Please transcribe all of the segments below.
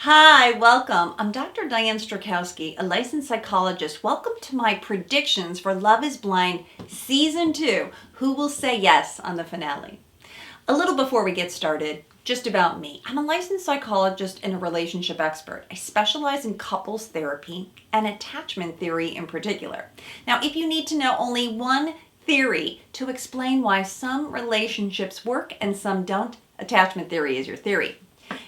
Hi, welcome. I'm Dr. Diane Strakowski, a licensed psychologist. Welcome to my predictions for Love is Blind Season 2. Who will say yes on the finale? A little before we get started, just about me. I'm a licensed psychologist and a relationship expert. I specialize in couples therapy and attachment theory in particular. Now, if you need to know only one theory to explain why some relationships work and some don't, attachment theory is your theory.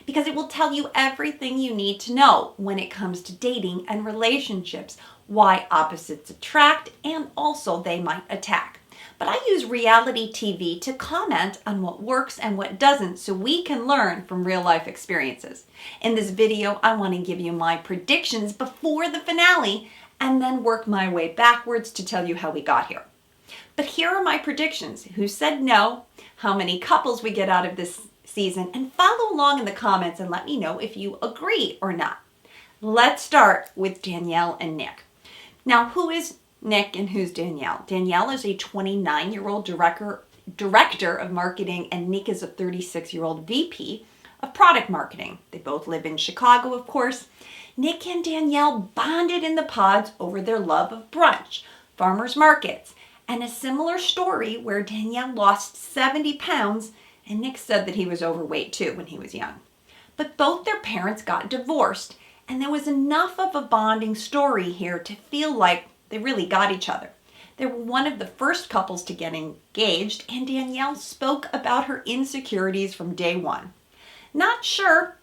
Because it will tell you everything you need to know when it comes to dating and relationships, why opposites attract, and also they might attack. But I use reality TV to comment on what works and what doesn't so we can learn from real life experiences. In this video, I want to give you my predictions before the finale and then work my way backwards to tell you how we got here. But here are my predictions. Who said no, how many couples we get out of this season, and follow along in the comments and let me know if you agree or not. Let's start with Danielle and Nick. Now, who is Nick and who's Danielle? Danielle is a 29-year-old director of marketing, and Nick is a 36-year-old VP of product marketing. They both live in Chicago, of course. Nick and Danielle bonded in the pods over their love of brunch, farmers markets, and a similar story where Danielle lost 70 pounds and Nick said that he was overweight too when he was young. But both their parents got divorced, and there was enough of a bonding story here to feel like they really got each other. They were one of the first couples to get engaged, and Danielle spoke about her insecurities from day one. Not sure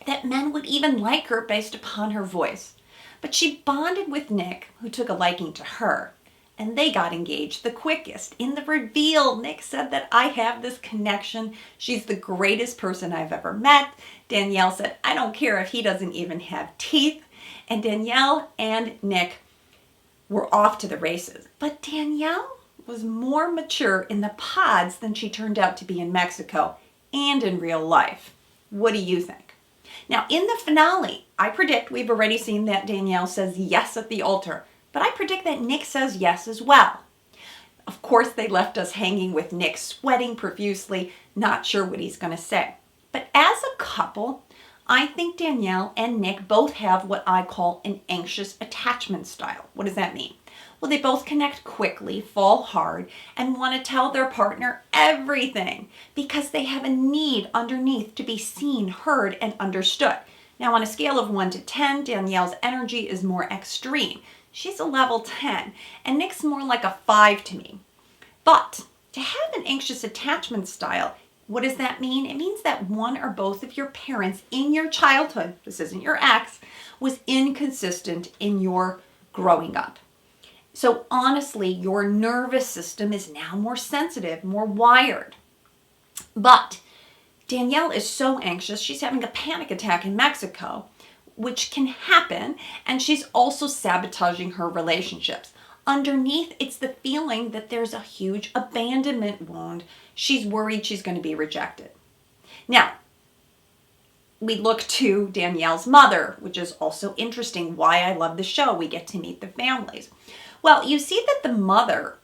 that men would even like her based upon her voice, but she bonded with Nick, who took a liking to her. And they got engaged the quickest. In the reveal, Nick said that I have this connection. She's the greatest person I've ever met. Danielle said, I don't care if he doesn't even have teeth. And Danielle and Nick were off to the races. But Danielle was more mature in the pods than she turned out to be in Mexico and in real life. What do you think? Now, in the finale, I predict we've already seen that Danielle says yes at the altar. But I predict that Nick says yes as well. Of course, they left us hanging with Nick sweating profusely, not sure what he's going to say. But as a couple, I think Danielle and Nick both have what I call an anxious attachment style. What does that mean? Well, they both connect quickly, fall hard, and want to tell their partner everything because they have a need underneath to be seen, heard, and understood. Now, on a scale of 1 to 10, Danielle's energy is more extreme. She's a level 10, and Nick's more like a 5 to me. But to have an anxious attachment style, what does that mean? It means that one or both of your parents in your childhood, this isn't your ex, was inconsistent in your growing up. So honestly, your nervous system is now more sensitive, more wired. But Danielle is so anxious, she's having a panic attack in Mexico, which can happen, and she's also sabotaging her relationships. Underneath, it's the feeling that there's a huge abandonment wound. She's worried she's going to be rejected. Now, we look to Danielle's mother, which is also interesting, why I love the show. We get to meet the families. Well, you see that the mother,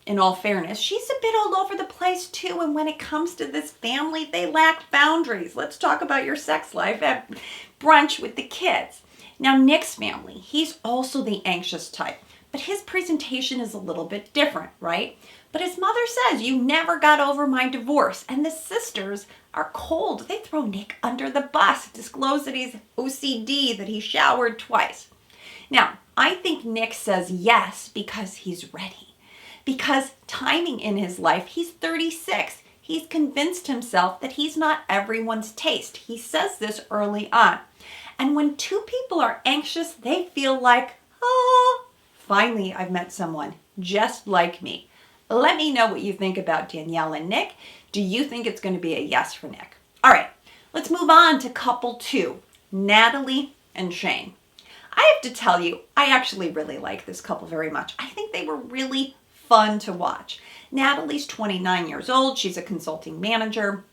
in all fairness, she's a bit all over the place too, and when it comes to this family, they lack boundaries. Let's talk about your sex life at brunch with the kids. Now, Nick's family, he's also the anxious type, but his presentation is a little bit different, right? But his mother says, you never got over my divorce, and the sisters are cold. They throw Nick under the bus, disclose that he's OCD, that he showered twice. Now, I think Nick says yes because he's ready. Because timing in his life, he's 36. He's convinced himself that he's not everyone's taste. He says this early on. And when two people are anxious, they feel like, oh, finally I've met someone just like me. Let me know what you think about Danielle and Nick. Do you think it's going to be a yes for Nick? All right, let's move on to couple 2, Natalie and Shayne. I have to tell you, I actually really like this couple very much. I think they were really fun to watch. Natalie's 29 years old. She's a consulting manager.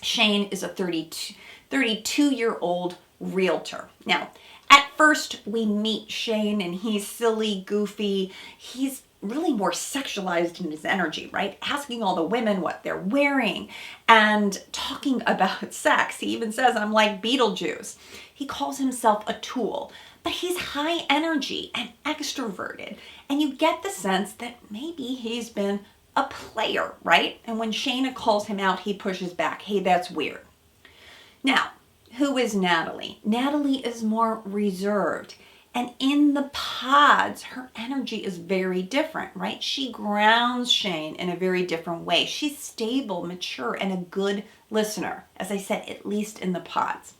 Shayne is a 32-year-old realtor. Now, at first we meet Shayne and he's silly, goofy. He's really more sexualized in his energy, right? Asking all the women what they're wearing and talking about sex. He even says, I'm like Beetlejuice. He calls himself a tool, but he's high energy and extroverted. And you get the sense that maybe he's been a player, right? And when Shayna calls him out, he pushes back. Hey, that's weird. Now, who is Natalie? Natalie is more reserved. And in the pods, her energy is very different, right? She grounds Shayne in a very different way. She's stable, mature, and a good listener, as I said, at least in the pods.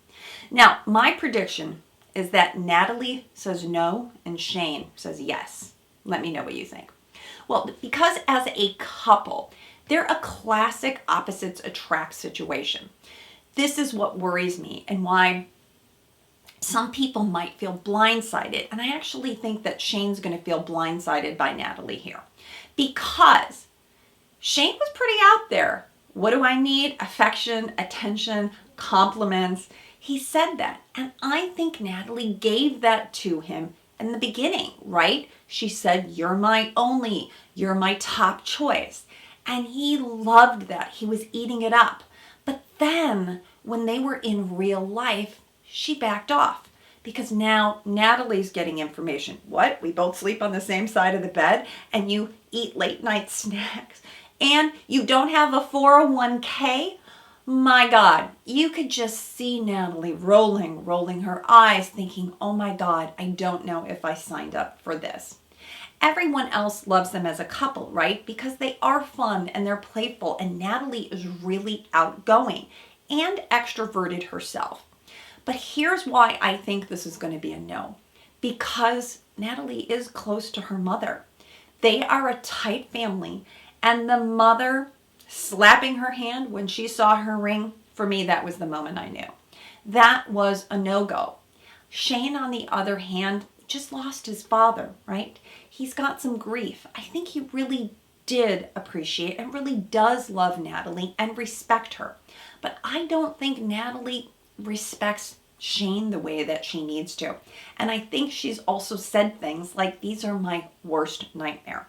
Now, my prediction is that Natalie says no and Shayne says yes. Let me know what you think. Well, because as a couple, they're a classic opposites attract situation. This is what worries me and why some people might feel blindsided. And I actually think that Shayne's going to feel blindsided by Natalie here. Because Shayne was pretty out there. What do I need? Affection, attention, compliments. He said that. And I think Natalie gave that to him in the beginning, right? She said, you're my only, you're my top choice. And he loved that. He was eating it up. But then when they were in real life, she backed off because now Natalie's getting information. What? We both sleep on the same side of the bed and you eat late night snacks and you don't have a 401k? My God, you could just see Natalie rolling her eyes thinking, oh my God, I don't know if I signed up for this. Everyone else loves them as a couple, right? Because they are fun and they're playful and Natalie is really outgoing and extroverted herself. But here's why I think this is going to be a no. Because Natalie is close to her mother. They are a tight family and the mother slapping her hand when she saw her ring, for me, that was the moment I knew. That was a no-go. Shayne, on the other hand, just lost his father, right? He's got some grief. I think he really did appreciate and really does love Natalie and respect her. But I don't think Natalie respects Shayne the way that she needs to. And I think she's also said things like, these are my worst nightmare.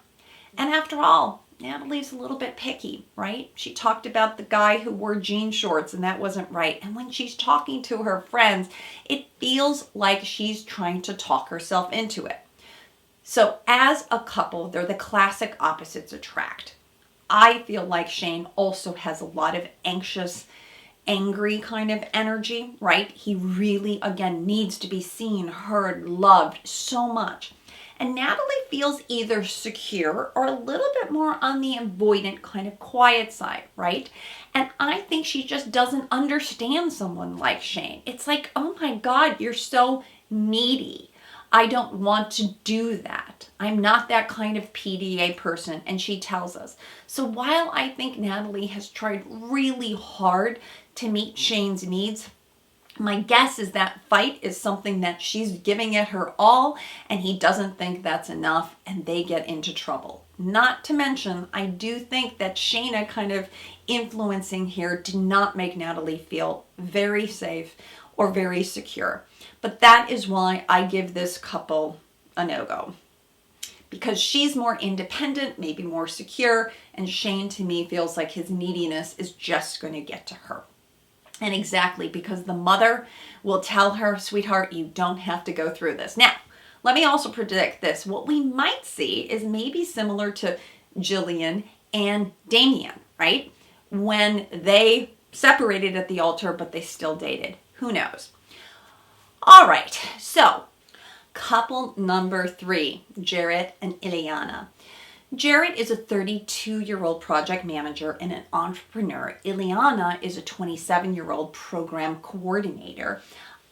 And after all, Natalie's a little bit picky, right? She talked about the guy who wore jean shorts and that wasn't right. And when she's talking to her friends, it feels like she's trying to talk herself into it. So as a couple, they're the classic opposites attract. I feel like Shayne also has a lot of anxious, angry kind of energy, right? He really, again, needs to be seen, heard, loved so much. And Natalie feels either secure or a little bit more on the avoidant kind of quiet side, right? And I think she just doesn't understand someone like Shayne. It's like, oh my God, you're so needy. I don't want to do that. I'm not that kind of PDA person, and she tells us. So while I think Natalie has tried really hard to meet Shayne's needs, my guess is that fight is something that she's giving it her all, and he doesn't think that's enough, and they get into trouble. Not to mention, I do think that Shayna kind of influencing here did not make Natalie feel very safe or very secure. But that is why I give this couple a no-go. Because she's more independent, maybe more secure, and Shayne to me feels like his neediness is just going to get to her. And exactly, because the mother will tell her, sweetheart, you don't have to go through this. Now, let me also predict this. What we might see is maybe similar to Jillian and Damien, right? When they separated at the altar, but they still dated. Who knows? All right, so couple number 3, Jarette and Illyana. Jarette is a 32-year-old project manager and an entrepreneur. Illyana is a 27-year-old program coordinator.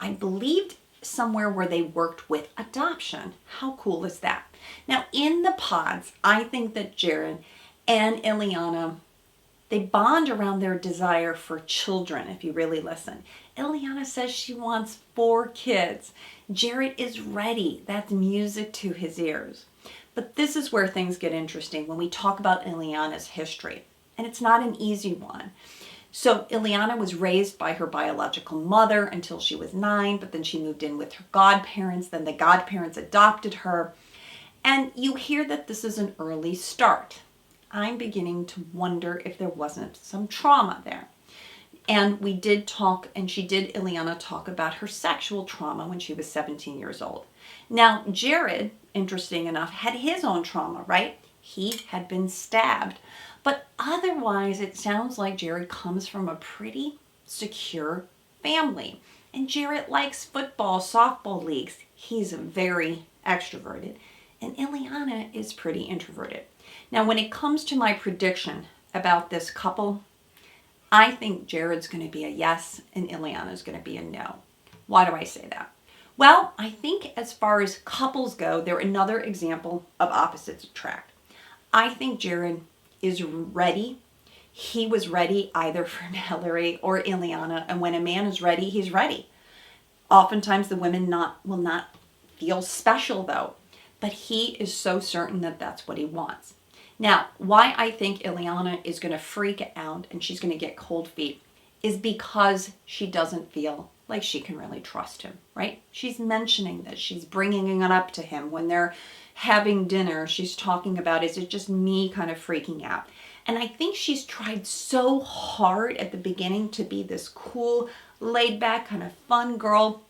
I believed somewhere where they worked with adoption. How cool is that? Now, in the pods, I think that Jarette and Illyana, they bond around their desire for children, if you really listen. Illyana says she wants 4 kids. Jarette is ready. That's music to his ears. But this is where things get interesting when we talk about Illyana's history. And it's not an easy one. So Illyana was raised by her biological mother until she was 9, but then she moved in with her godparents. Then the godparents adopted her. And you hear that this is an early start. I'm beginning to wonder if there wasn't some trauma there. And we did talk, and she did, Illyana, talk about her sexual trauma when she was 17 years old. Now, Jarette, interesting enough, had his own trauma, right? He had been stabbed. But otherwise, it sounds like Jarette comes from a pretty secure family. And Jarette likes football, softball leagues. He's very extroverted. And Illyana is pretty introverted. Now, when it comes to my prediction about this couple, I think Jared's going to be a yes and Illyana's going to be a no. Why do I say that? Well, I think as far as couples go, they're another example of opposites attract. I think Jarette is ready. He was ready either for Mallory or Illyana, and when a man is ready, he's ready. Oftentimes the women will not feel special though, but he is so certain that that's what he wants. Now, why I think Illyana is going to freak out and she's going to get cold feet is because she doesn't feel like she can really trust him, right? She's mentioning that she's bringing it up to him when they're having dinner. She's talking about, is it just me kind of freaking out? And I think she's tried so hard at the beginning to be this cool, laid back, kind of fun girl.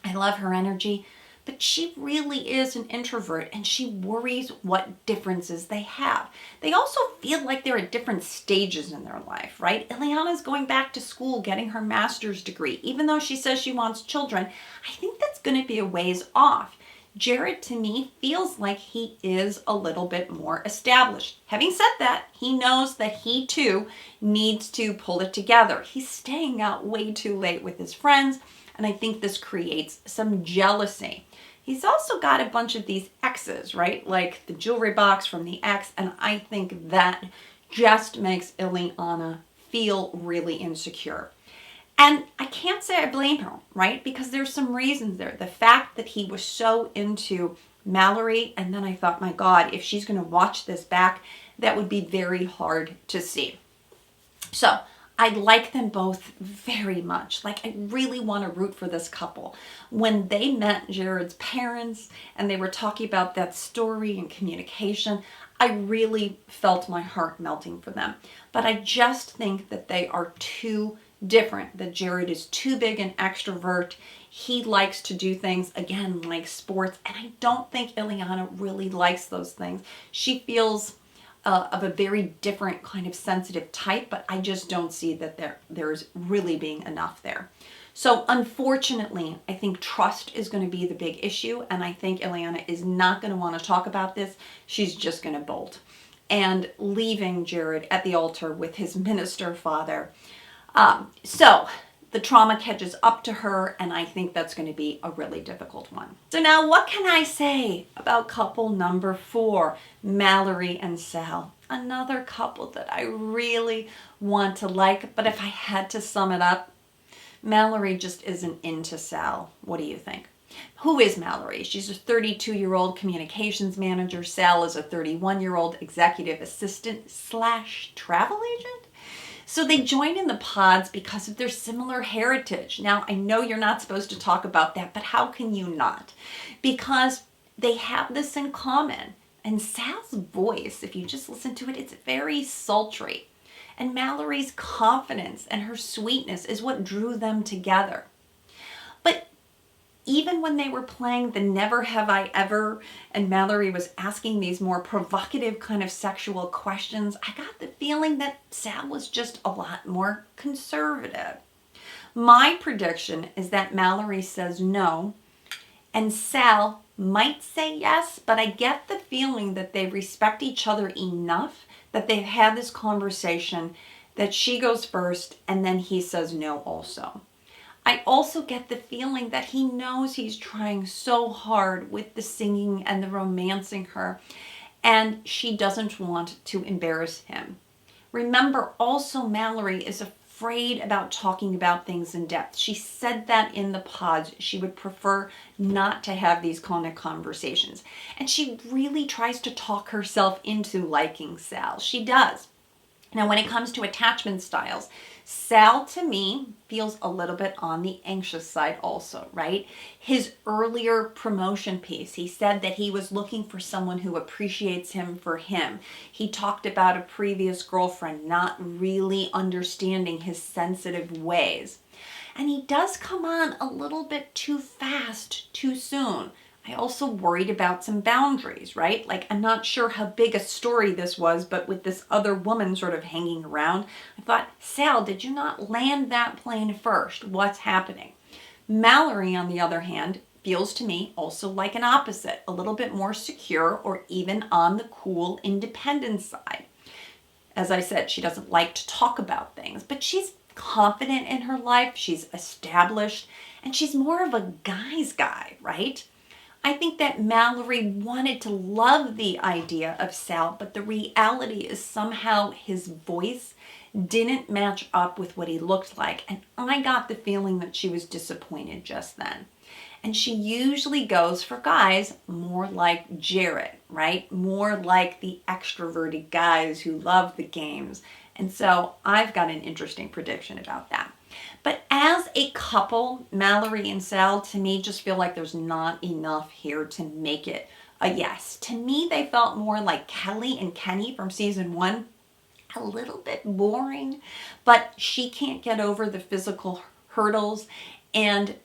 I love her energy. But she really is an introvert and she worries what differences they have. They also feel like they're at different stages in their life, right? Illyana's going back to school, getting her master's degree. Even though she says she wants children, I think that's going to be a ways off. Jarette, to me, feels like he is a little bit more established. Having said that, he knows that he too needs to pull it together. He's staying out way too late with his friends, and I think this creates some jealousy. He's also got a bunch of these exes, right? Like the jewelry box from the ex, and I think that just makes Illyana feel really insecure. And I can't say I blame her, right? Because there's some reasons there. The fact that he was so into Mallory, and then I thought, my God, if she's going to watch this back, that would be very hard to see. So I like them both very much. Like, I really want to root for this couple. When they met Jared's parents and they were talking about that story and communication, I really felt my heart melting for them. But I just think that they are too different. That Jarette is too big an extrovert. He likes to do things, again, like sports. And I don't think Illyana really likes those things. She feels of a very different kind of sensitive type, but I just don't see that there's really being enough there. So unfortunately, I think trust is going to be the big issue, and I think Illyana is not going to want to talk about this. She's just going to bolt and leaving Jarette at the altar with his minister father. So the trauma catches up to her, and I think that's going to be a really difficult one. So now what can I say about couple number 4, Mallory and Sal? Another couple that I really want to like, but if I had to sum it up, Mallory just isn't into Sal. What do you think? Who is Mallory? She's a 32-year-old communications manager. Sal is a 31-year-old executive assistant / travel agent. So they join in the pods because of their similar heritage. Now, I know you're not supposed to talk about that, but how can you not? Because they have this in common. And Sal's voice, if you just listen to it, it's very sultry. And Mallory's confidence and her sweetness is what drew them together. But even when they were playing the Never Have I Ever, and Mallory was asking these more provocative kind of sexual questions, I got the feeling that Sal was just a lot more conservative. My prediction is that Mallory says no, and Sal might say yes, but I get the feeling that they respect each other enough that they've had this conversation that she goes first and then he says no also. I also get the feeling that he knows he's trying so hard with the singing and the romancing her, and she doesn't want to embarrass him. Remember, also Mallory is afraid about talking about things in depth. She said that in the pods. She would prefer not to have these kind of conversations. And she really tries to talk herself into liking Sal. She does. Now, when it comes to attachment styles, Sal, to me, feels a little bit on the anxious side also, right? His earlier promotion piece, he said that he was looking for someone who appreciates him for him. He talked about a previous girlfriend not really understanding his sensitive ways. And he does come on a little bit too fast, too soon. I also worried about some boundaries, right? Like, I'm not sure how big a story this was, but with this other woman sort of hanging around, I thought, Sal, did you not land that plane first? What's happening? Mallory, on the other hand, feels to me also like an opposite, a little bit more secure or even on the cool, independent side. As I said, she doesn't like to talk about things, but she's confident in her life, she's established, and she's more of a guy's guy, right? I think that Mallory wanted to love the idea of Sal, but the reality is somehow his voice didn't match up with what he looked like. And I got the feeling that she was disappointed just then. And she usually goes for guys more like Jarette, right? More like the extroverted guys who love the games. And so I've got an interesting prediction about that. But as a couple, Mallory and Sal, to me, just feel like there's not enough here to make it a yes. To me, they felt more like Kelly and Kenny from season 1. A little bit boring, but she can't get over the physical hurdles, and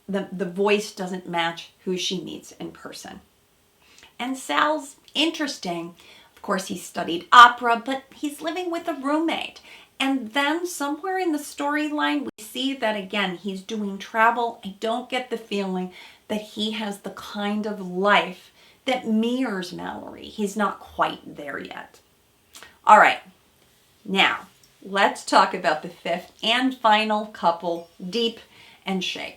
the voice doesn't match who she meets in person. And Sal's interesting. Of course, he studied opera, but he's living with a roommate. And then somewhere in the storyline, we see that again, he's doing travel. I don't get the feeling that he has the kind of life that mirrors Mallory. He's not quite there yet. All right, now let's talk about the fifth and final couple, Deep and Shayne.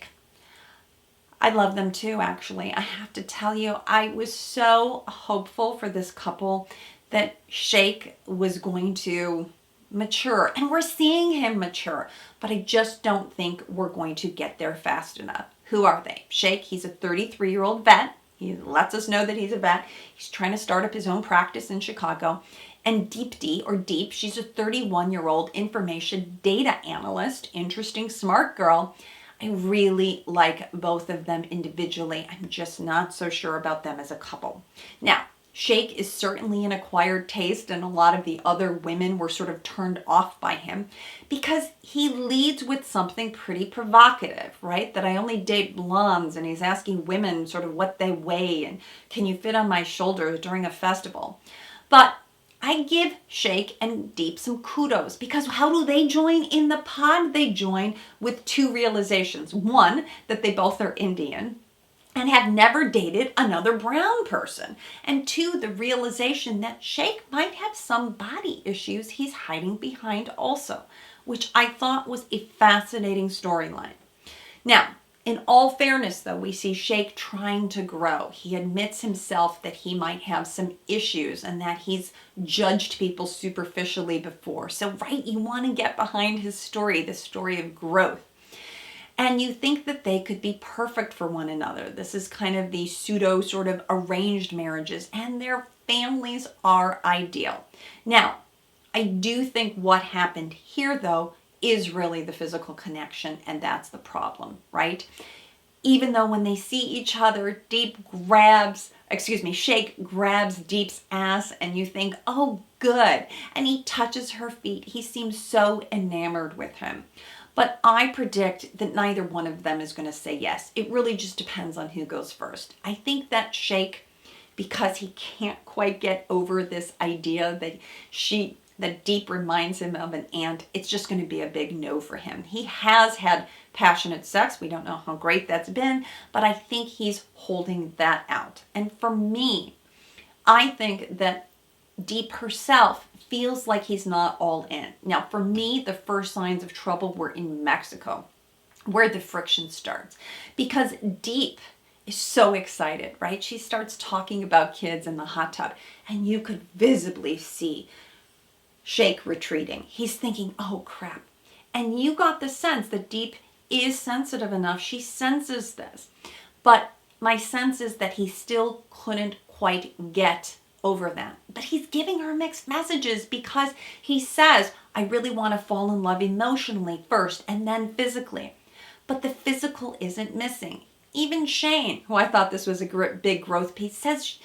I love them too, actually. I have to tell you, I was so hopeful for this couple that Shayne was going to mature, and we're seeing him mature, but I just don't think we're going to get there fast enough. Who are they? Shayne, he's a 33-year-old vet. He lets us know that he's a vet. He's trying to start up his own practice in Chicago. And Deep, she's a 31-year-old information data analyst. Interesting, smart girl. I really like both of them individually. I'm just not so sure about them as a couple. Now, Shayne is certainly an acquired taste, and a lot of the other women were sort of turned off by him because he leads with something pretty provocative, right? That I only date blondes, and he's asking women sort of what they weigh and can you fit on my shoulders during a festival. But I give Shayne and Deep some kudos, because how do they join in the pod? They join with two realizations. One, that they both are Indian and have never dated another brown person. And two, the realization that Shayne might have some body issues he's hiding behind also, which I thought was a fascinating storyline. Now, in all fairness, though, we see Shayne trying to grow. He admits himself that he might have some issues and that he's judged people superficially before. So, right, you want to get behind his story, the story of growth. And you think that they could be perfect for one another. This is kind of the pseudo sort of arranged marriages, and their families are ideal. Now, I do think what happened here, though, is really the physical connection, and that's the problem, right? Even though when they see each other, Shayne grabs Deep's ass, and you think, oh, good. And he touches her feet. He seems so enamored with him. But I predict that neither one of them is going to say yes. It really just depends on who goes first. I think that Shayne, because he can't quite get over this idea that Deep reminds him of an aunt, it's just going to be a big no for him. He has had passionate sex. We don't know how great that's been, but I think he's holding that out. And for me, I think that Deep herself feels like he's not all in. Now, for me, the first signs of trouble were in Mexico, where the friction starts. Because Deep is so excited, right? She starts talking about kids in the hot tub, and you could visibly see Shayne retreating. He's thinking, oh crap. And you got the sense that Deep is sensitive enough. She senses this. But my sense is that he still couldn't quite get over that. But he's giving her mixed messages because he says, I really want to fall in love emotionally first and then physically. But the physical isn't missing. Even Shayne, who I thought this was a big growth piece, says,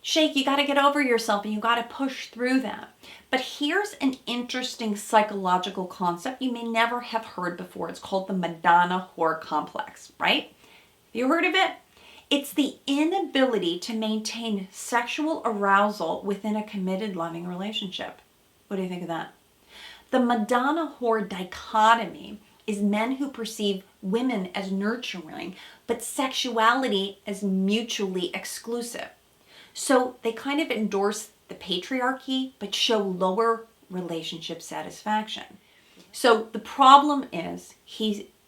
Shake, you got to get over yourself and you got to push through that. But here's an interesting psychological concept you may never have heard before. It's called the Madonna whore complex, right? Have you heard of it? It's the inability to maintain sexual arousal within a committed, loving relationship. What do you think of that? The Madonna whore dichotomy is men who perceive women as nurturing, but sexuality as mutually exclusive. So they kind of endorse the patriarchy, but show lower relationship satisfaction. So the problem is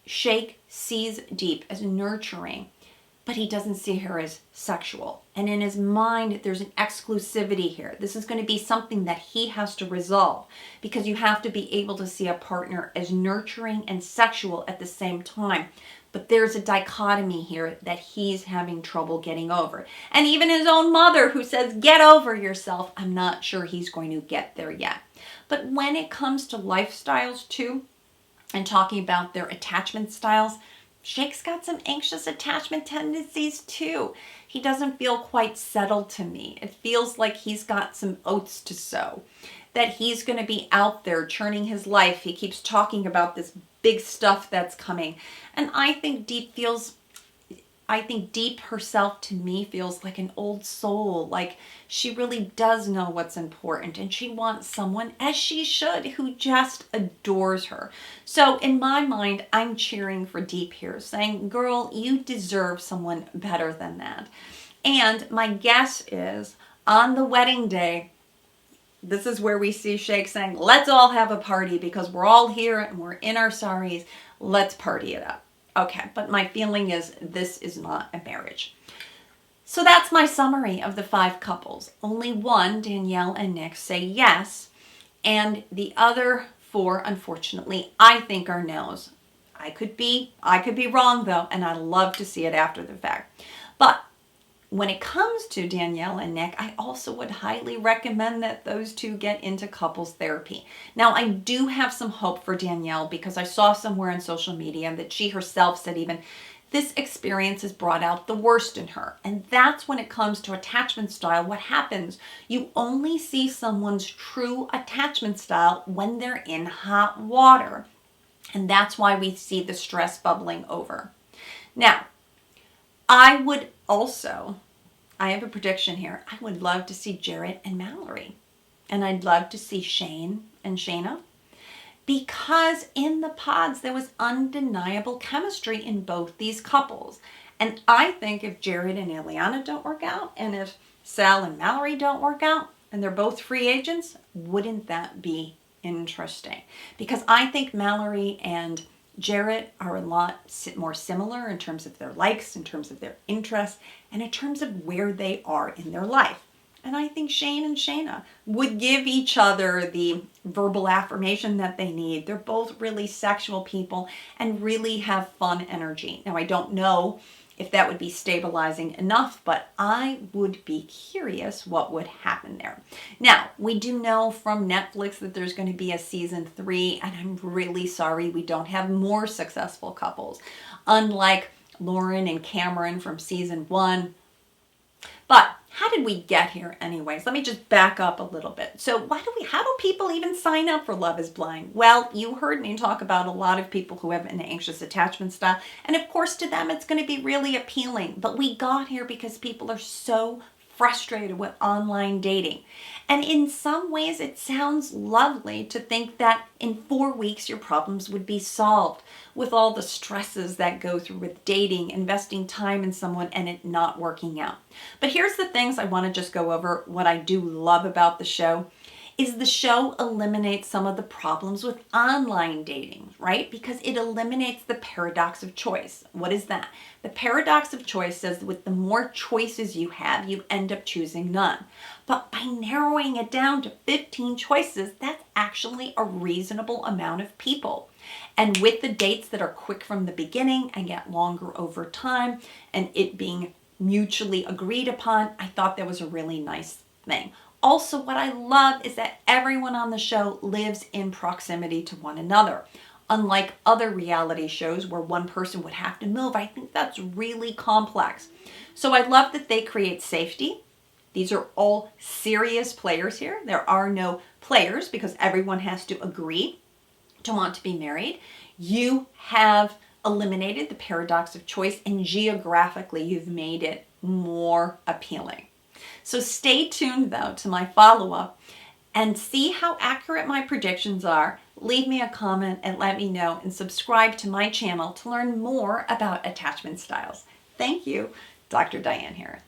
Shake sees Deep as nurturing, but he doesn't see her as sexual. And in his mind, there's an exclusivity here. This is going to be something that he has to resolve, because you have to be able to see a partner as nurturing and sexual at the same time. But there's a dichotomy here that he's having trouble getting over. And even his own mother, who says, get over yourself, I'm not sure he's going to get there yet. But when it comes to lifestyles too, and talking about their attachment styles, Shake's got some anxious attachment tendencies too. He doesn't feel quite settled to me. It feels like he's got some oats to sow, that he's going to be out there churning his life. He keeps talking about this big stuff that's coming. And I think Deep herself to me feels like an old soul, like she really does know what's important and she wants someone, as she should, who just adores her. So in my mind, I'm cheering for Deep here, saying, girl, you deserve someone better than that. And my guess is on the wedding day, this is where we see Shake saying, let's all have a party because we're all here and we're in our saris. Let's party it up. Okay, but my feeling is this is not a marriage. So that's my summary of the 5 couples. Only one, Danielle and Nick, say yes. And the other 4, unfortunately, I think are no's. I could be wrong though, and I love to see it after the fact. But when it comes to Danielle and Nick, I also would highly recommend that those 2 get into couples therapy. Now, I do have some hope for Danielle because I saw somewhere on social media that she herself said even this experience has brought out the worst in her. And that's when it comes to attachment style, what happens. You only see someone's true attachment style when they're in hot water. And that's why we see the stress bubbling over. Now, I have a prediction here. I would love to see Jarette and Mallory. And I'd love to see Shayne and Shayna. Because in the pods, there was undeniable chemistry in both these couples. And I think if Jarette and Illyana don't work out, and if Sal and Mallory don't work out, and they're both free agents, wouldn't that be interesting? Because I think Mallory and Jarette are a lot more similar in terms of their likes, in terms of their interests, and in terms of where they are in their life. And I think Shayne and Shayna would give each other the verbal affirmation that they need. They're both really sexual people and really have fun energy. Now, I don't know if that would be stabilizing enough, but I would be curious what would happen there. Now, we do know from Netflix that there's going to be a season 3, and I'm really sorry we don't have more successful couples, unlike Lauren and Cameron from season 1. But how did we get here anyways? Let me just back up a little bit. So how do people even sign up for Love is Blind? Well, you heard me talk about a lot of people who have an anxious attachment style. And of course, to them, it's going to be really appealing. But we got here because people are so frustrated with online dating. And in some ways, it sounds lovely to think that in 4 weeks, your problems would be solved with all the stresses that go through with dating, investing time in someone, and it not working out. But here's the things I want to just go over. What I do love about the show is the show eliminates some of the problems with online dating, right? Because it eliminates the paradox of choice. What is that? The paradox of choice says that with the more choices you have, you end up choosing none. But by narrowing it down to 15 choices, that's actually a reasonable amount of people. And with the dates that are quick from the beginning and get longer over time, and it being mutually agreed upon, I thought that was a really nice thing. Also, what I love is that everyone on the show lives in proximity to one another. Unlike other reality shows where one person would have to move, I think that's really complex. So I love that they create safety. These are all serious players here. There are no players because everyone has to agree to want to be married. You have eliminated the paradox of choice, and geographically you've made it more appealing. So stay tuned though to my follow-up and see how accurate my predictions are. Leave me a comment and let me know, and subscribe to my channel to learn more about attachment styles. Thank you. Dr. Diane here.